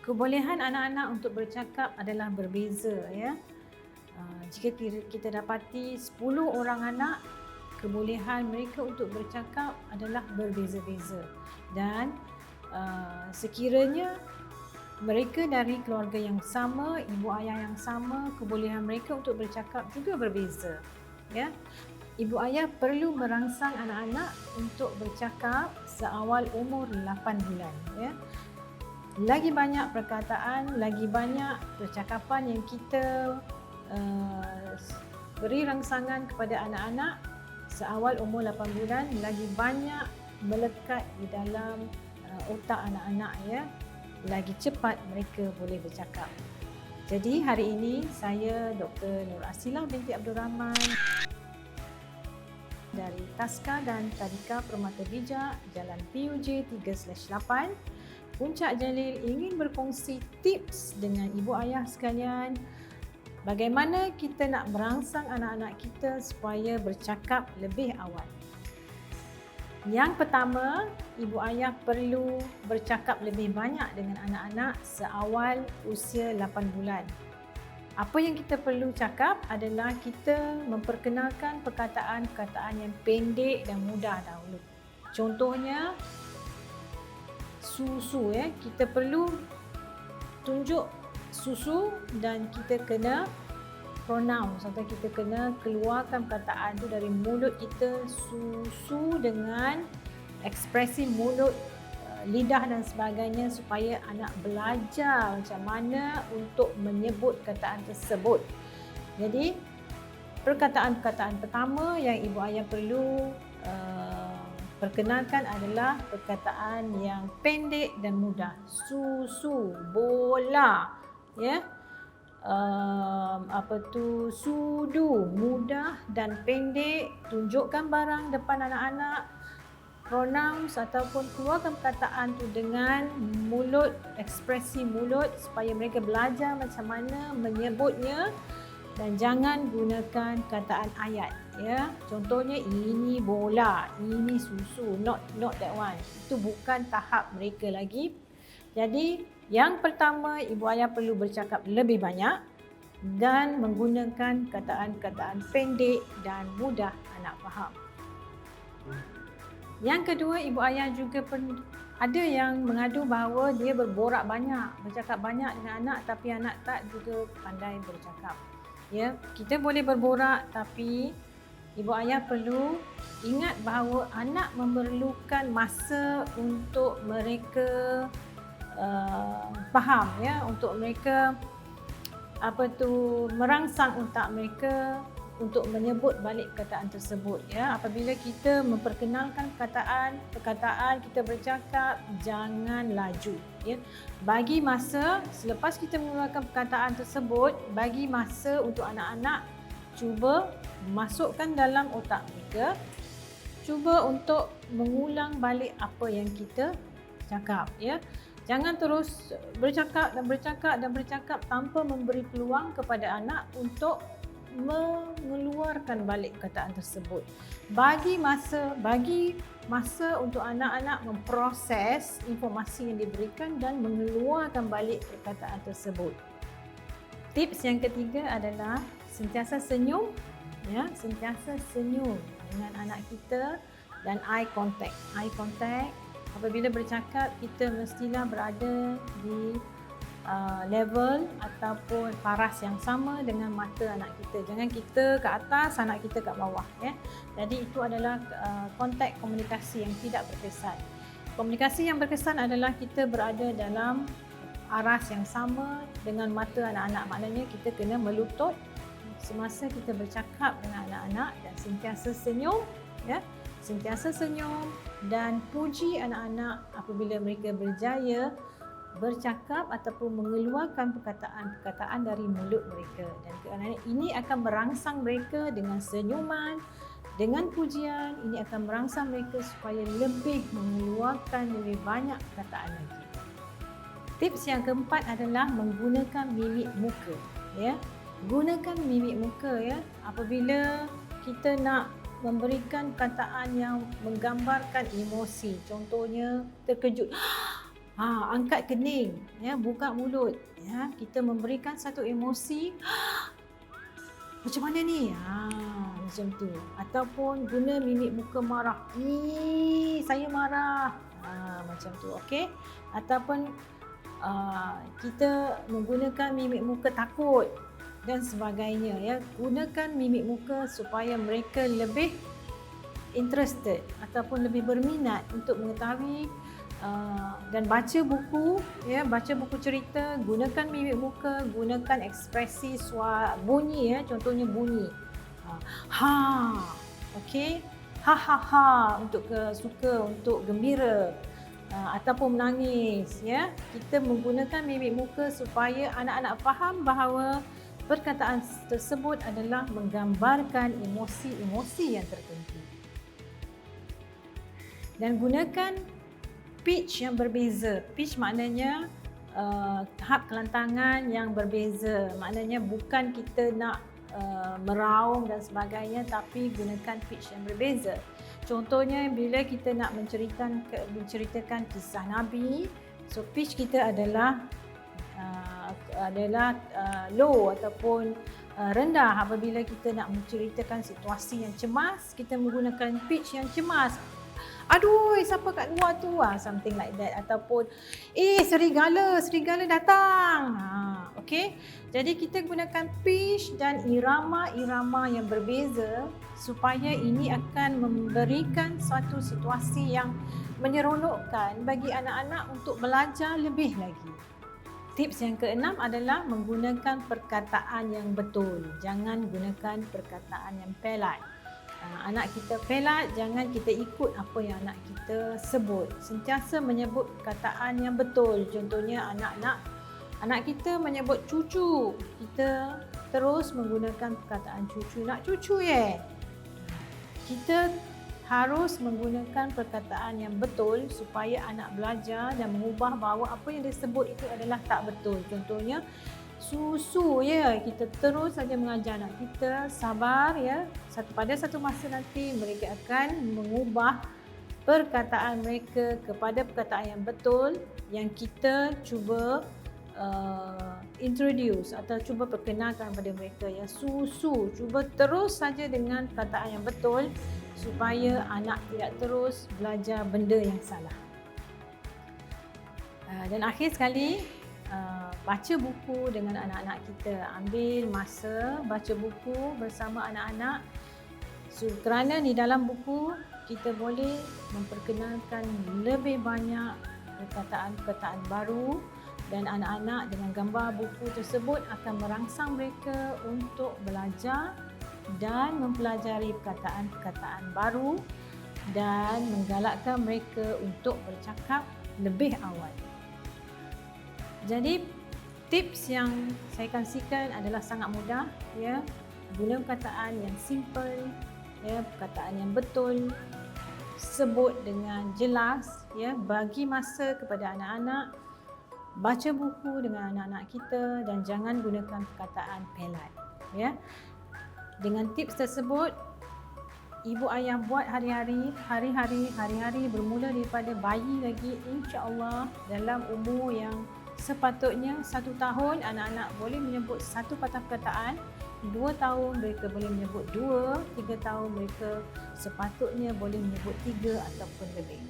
Kebolehan anak-anak untuk bercakap adalah berbeza, ya. Jika kita dapati 10 orang anak, kebolehan mereka untuk bercakap adalah berbeza-beza. Dan sekiranya mereka dari keluarga yang sama, ibu ayah yang sama, kebolehan mereka untuk bercakap juga berbeza, ya. Ibu ayah perlu merangsang anak-anak untuk bercakap seawal umur 8 bulan, ya. Lagi banyak perkataan, lagi banyak percakapan yang kita beri rangsangan kepada anak-anak seawal umur 8 bulan, lagi banyak melekat di dalam otak anak-anak, ya. Lagi cepat mereka boleh bercakap. Jadi hari ini saya Dr. Nur Asilah binti Abdul Rahman dari Taska dan Tadika Permata Bijak, Jalan PUJ 3/8, Puncak Jalil, ingin berkongsi tips dengan ibu ayah sekalian bagaimana kita nak merangsang anak-anak kita supaya bercakap lebih awal. Yang pertama, ibu ayah perlu bercakap lebih banyak dengan anak-anak seawal usia 8 bulan. Apa yang kita perlu cakap adalah kita memperkenalkan perkataan-perkataan yang pendek dan mudah dahulu. Contohnya, susu, ya. Kita perlu tunjuk susu dan kita kena pronoun atau kita kena keluarkan perkataan tu dari mulut kita, susu, dengan ekspresi mulut, lidah dan sebagainya, supaya anak belajar macam mana untuk menyebut perkataan tersebut. Jadi perkataan-perkataan pertama yang ibu ayah perlu perkenalkan adalah perkataan yang pendek dan mudah. Susu, bola, ya. Sudu, mudah dan pendek. Tunjukkan barang depan anak-anak, pronouns ataupun keluarkan perkataan tu dengan mulut, ekspresi mulut, supaya mereka belajar macam mana menyebutnya. Dan jangan gunakan kataan ayat, ya. Contohnya, ini bola, ini susu, not that one. Itu bukan tahap mereka lagi. Jadi yang pertama, ibu ayah perlu bercakap lebih banyak dan menggunakan kataan-kataan pendek dan mudah anak faham. Yang kedua, ibu ayah juga ada yang mengadu bahawa dia berborak banyak, bercakap banyak dengan anak, tapi anak tak juga pandai bercakap. Ya, kita boleh berborak, tapi ibu ayah perlu ingat bahawa anak memerlukan masa untuk mereka faham, ya, untuk mereka merangsang otak mereka untuk menyebut balik perkataan tersebut, ya. Apabila kita memperkenalkan perkataan kita bercakap, jangan laju, ya. Bagi masa selepas kita mengeluarkan perkataan tersebut, bagi masa untuk anak-anak cuba masukkan dalam otak mereka, cuba untuk mengulang balik apa yang kita cakap, ya. Jangan terus bercakap tanpa memberi peluang kepada anak untuk mengeluarkan balik perkataan tersebut. Bagi masa untuk anak-anak memproses informasi yang diberikan dan mengeluarkan balik perkataan tersebut. Tips yang ketiga adalah sentiasa senyum, ya, sentiasa senyum dengan anak kita, dan eye contact. Apabila bercakap, kita mestilah berada di level ataupun paras yang sama dengan mata anak kita. Jangan kita ke atas, anak kita kat bawah, ya. Jadi itu adalah kontak komunikasi yang tidak berkesan. Komunikasi yang berkesan adalah kita berada dalam aras yang sama dengan mata anak-anak. Maknanya kita kena melutut semasa kita bercakap dengan anak-anak dan sentiasa senyum, ya. Sentiasa senyum dan puji anak-anak apabila mereka berjaya bercakap ataupun mengeluarkan perkataan-perkataan dari mulut mereka. Dan kerana ini akan merangsang mereka dengan senyuman, dengan pujian. Ini akan merangsang mereka supaya lebih mengeluarkan lebih banyak perkataan lagi. Tips yang keempat adalah menggunakan mimik muka, ya. Gunakan mimik muka, ya. Apabila kita nak memberikan perkataan yang menggambarkan emosi, contohnya terkejut, Angkat kening, ya, buka mulut, ya. Kita memberikan satu emosi, macam mana ni? Macam tu. Ataupun guna mimik muka marah. Saya marah. Macam tu, okey. Ataupun kita menggunakan mimik muka takut dan sebagainya, ya. Gunakan mimik muka supaya mereka lebih interested ataupun lebih berminat untuk mengetahui dan baca buku, ya, baca buku cerita, gunakan mimik muka, gunakan ekspresi suara bunyi, ya, contohnya bunyi. Okey. Untuk suka, untuk gembira, ataupun menangis, ya. Kita menggunakan mimik muka supaya anak-anak faham bahawa perkataan tersebut adalah menggambarkan emosi-emosi yang tertentu. Dan gunakan pitch yang berbeza. Pitch maknanya tahap kelantangan yang berbeza. Maknanya bukan kita nak meraung dan sebagainya, tapi gunakan pitch yang berbeza. Contohnya bila kita nak menceritakan kisah Nabi, so pitch kita adalah low ataupun rendah. Apabila kita nak menceritakan situasi yang cemas, kita menggunakan pitch yang cemas. Aduh, siapa kat luar tu? Something like that. Ataupun, serigala datang. Okey. Jadi kita gunakan pitch dan irama-irama yang berbeza supaya ini akan memberikan suatu situasi yang menyeronokkan bagi anak-anak untuk belajar lebih lagi. Tips yang keenam adalah menggunakan perkataan yang betul. Jangan gunakan perkataan yang pelat. Anak kita pelat, jangan kita ikut apa yang anak kita sebut. Sentiasa menyebut perkataan yang betul. Contohnya anak kita menyebut cucu, kita terus menggunakan perkataan cucu. Nak cucu ya? Kita harus menggunakan perkataan yang betul supaya anak belajar dan mengubah bahawa apa yang disebut itu adalah tak betul. Contohnya susu, ya, kita terus saja mengajar anak kita sabar, ya. Pada satu masa nanti mereka akan mengubah perkataan mereka kepada perkataan yang betul yang kita cuba introduce atau cuba perkenalkan kepada mereka, ya. Susu, cuba terus saja dengan perkataan yang betul supaya anak tidak terus belajar benda yang salah. Dan akhir sekali, baca buku dengan anak-anak kita. Ambil masa baca buku bersama anak-anak kerana di dalam buku kita boleh memperkenalkan lebih banyak perkataan-perkataan baru dan anak-anak dengan gambar buku tersebut akan merangsang mereka untuk belajar dan mempelajari perkataan-perkataan baru dan menggalakkan mereka untuk bercakap lebih awal. Jadi tips yang saya kongsikan adalah sangat mudah, ya. Guna perkataan yang simple, ya, perkataan yang betul, sebut dengan jelas, ya, bagi masa kepada anak-anak, baca buku dengan anak-anak kita dan jangan gunakan perkataan pelat, ya. Dengan tips tersebut, ibu ayah buat hari-hari bermula daripada bayi lagi, insya-Allah dalam umur yang sepatutnya 1 tahun anak-anak boleh menyebut 1 patah perkataan, 2 tahun mereka boleh menyebut 2, 3 tahun mereka sepatutnya boleh menyebut 3 ataupun lebih.